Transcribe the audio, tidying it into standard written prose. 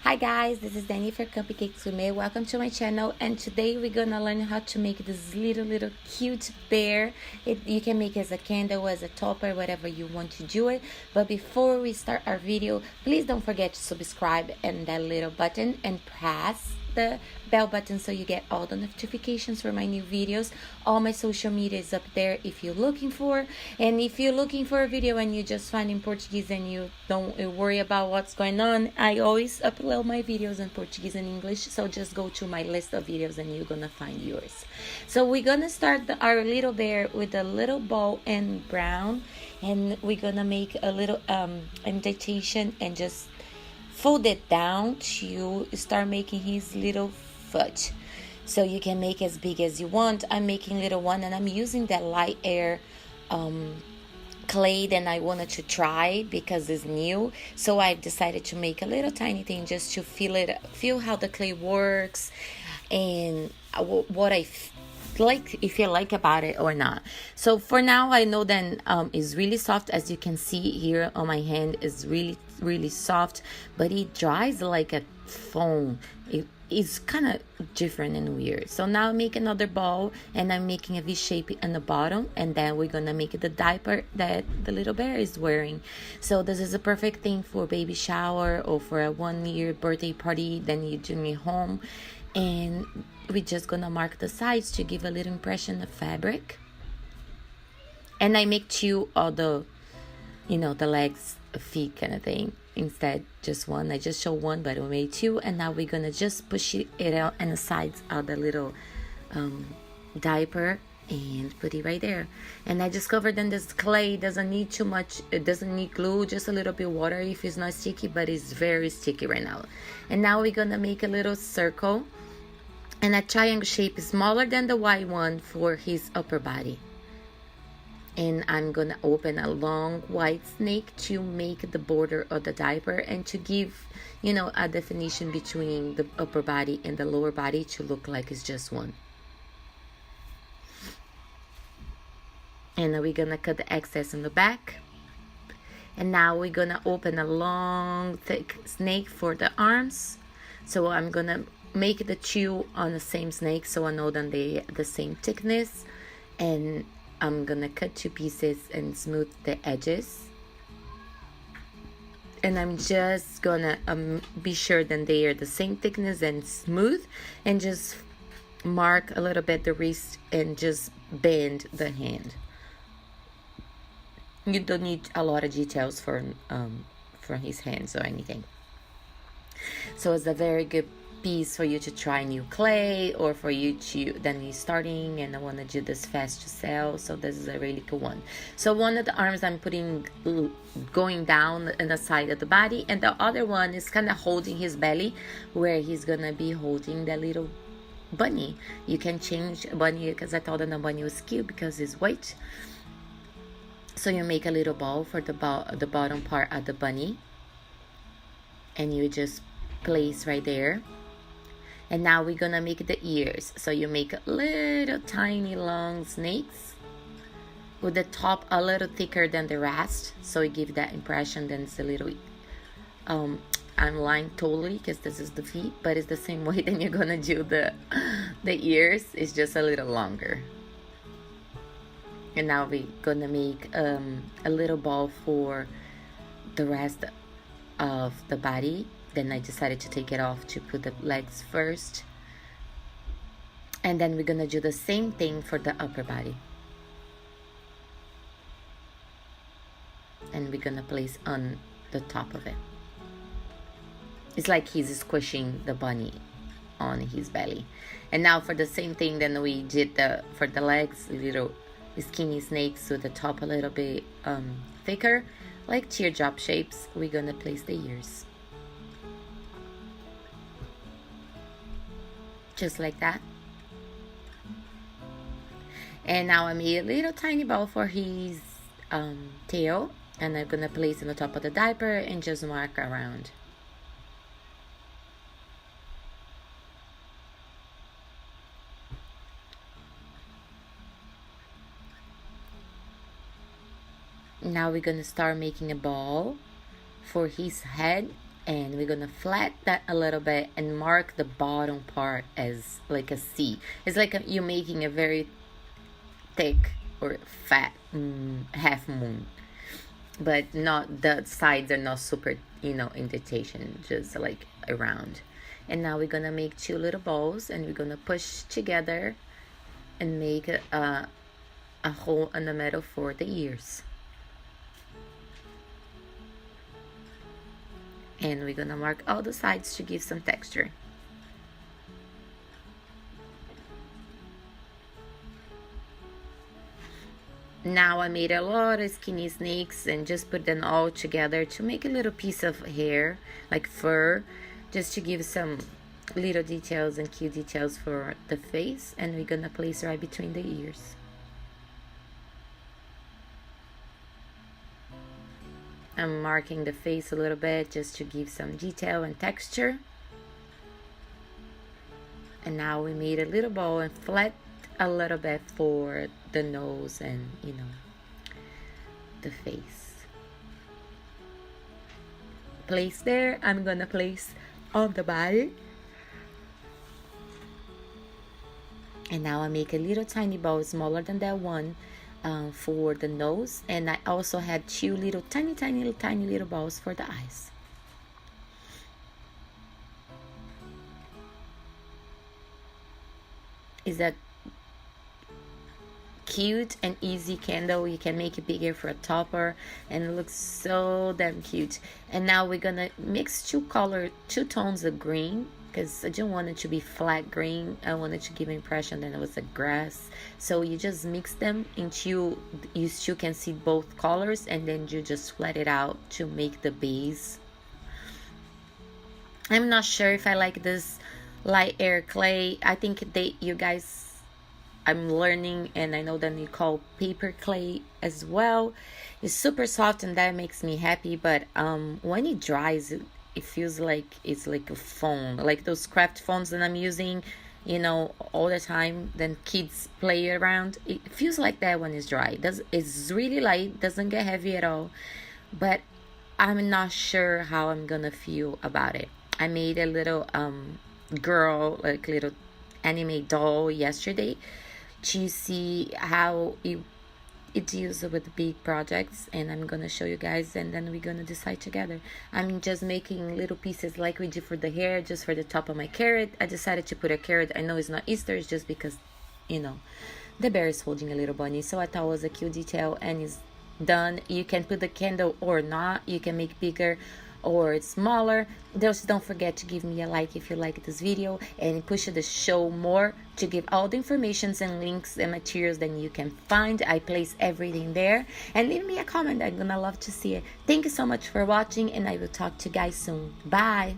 Hi guys, this is Danny for Cupcakes Gourmet. Welcome to my channel, and today we're gonna learn how to make this little cute bear. You can make it as a candle, as a topper, whatever you want to do it. But before we start our video, please don't forget to subscribe and that little button and press the bell button so you get all the notifications for my new videos. All my social media is up there if you're looking for. And if you're looking for a video and you just find in Portuguese and you don't worry about what's going on, I always upload my videos in Portuguese and English, so just go to my list of videos and you're gonna find yours. So we're gonna start our little bear with a little ball and brown, and we're gonna make a little indentation and just fold it down to start making his little foot. So you can make as big as you want. I'm making little one, and I'm using that light air clay that I wanted to try because it's new. So I've decided to make a little tiny thing just to feel how the clay works and what I like, if you like about it or not. So for now, I know that it's really soft. As you can see here on my hand, is really soft, but it dries like a foam. It's kind of different and weird. So now I make another ball, and I'm making a V shape in the bottom, and then we're gonna make the diaper that the little bear is wearing. So this is a perfect thing for baby shower or for a 1-year birthday party then you're doing at home. And we're just gonna mark the sides to give a little impression of fabric. And I make two of the legs, feet kind of thing. Instead, just one. I just show one, but we made two. And now we're gonna just push it out on the sides of the little diaper and put it right there. And I discovered that this clay doesn't need too much. It doesn't need glue, just a little bit of water if it's not sticky, but it's very sticky right now. And now we're gonna make a little circle and a triangle shape smaller than the white one for his upper body. And I'm gonna open a long white snake to make the border of the diaper and to give a definition between the upper body and the lower body to look like it's just one. And now we're gonna cut the excess in the back. And now we're gonna open a long thick snake for the arms. So I'm gonna make the two on the same snake so I know that they're the same thickness. And I'm gonna cut 2 pieces and smooth the edges. And I'm just gonna be sure that they are the same thickness and smooth, and just mark a little bit the wrist and just bend the hand. You don't need a lot of details for his hands or anything. So it's a very good piece for you to try new clay, or for you to then you're starting and I want to do this fast to sell. So this is a really cool one. So one of the arms I'm putting going down in the side of the body, and the other one is kind of holding his belly, where he's gonna be holding the little bunny. You can change bunny, because I thought that the bunny was cute because it's white. So you make a little ball for the bottom part of the bunny, and you just place right there. And now we're gonna make the ears. So you make little tiny long snakes with the top a little thicker than the rest, so it gives that impression that it's a little I'm lying totally because this is the feet, but it's the same way that you're gonna do the ears. It's just a little longer. And now we're gonna make a little ball for the rest of the body. Then I decided to take it off to put the legs first. And then we're gonna do the same thing for the upper body. And we're gonna place on the top of it. It's like he's squishing the bunny on his belly. And now for the same thing then we did for the legs, little skinny snakes with the top a little bit thicker, like teardrop shapes. We're gonna place the ears. Just like that. And now I made a little tiny ball for his tail, and I'm gonna place on the top of the diaper and just mark around. Now we're gonna start making a ball for his head and we're gonna flat that a little bit and mark the bottom part as like a C. It's like you're making a very thick or fat half moon, but not, the sides are not super, indentation, just like around. And now we're gonna make two little balls, and we're gonna push together and make a hole in the middle for the ears. And we're gonna mark all the sides to give some texture. Now I made a lot of skinny snakes and just put them all together to make a little piece of hair, like fur, just to give some little details and cute details for the face. And we're gonna place right between the ears. I'm marking the face a little bit just to give some detail and texture. And now we made a little ball and flat a little bit for the nose and, the face. Place there. I'm gonna place on the body. And now I make a little tiny ball smaller than that one for the nose. And I also had two little tiny little balls for the eyes. Is that cute and easy candle? You can make it bigger for a topper, and it looks so damn cute. And now we're gonna mix two tones of green, because I didn't want it to be flat green. I wanted to give an impression that it was a grass. So you just mix them until you still can see both colors, and then you just flat it out to make the base. I'm not sure if I like this light air clay. I think you guys, I'm learning, and I know that you call paper clay as well. It's super soft, and that makes me happy. But when it dries, it feels like it's like a foam, like those craft foams that I'm using, all the time. Then kids play around. It feels like that when it's dry. It's really light, doesn't get heavy at all. But I'm not sure how I'm gonna feel about it. I made a little girl, like little anime doll yesterday, to see how it deals with big projects, and I'm gonna show you guys, and then we're gonna decide together. I'm just making little pieces like we did for the hair, just for the top of my carrot. I decided to put a carrot. I know it's not Easter, it's just because the bear is holding a little bunny, so I thought it was a cute detail, and it's done. You can put the candle or not. You can make bigger or smaller. Just don't forget to give me a like if you like this video, and push the show more to give all the informations and links and materials that you can find. I place everything there, and leave me a comment. I'm gonna love to see it. Thank you so much for watching, and I will talk to you guys soon. Bye.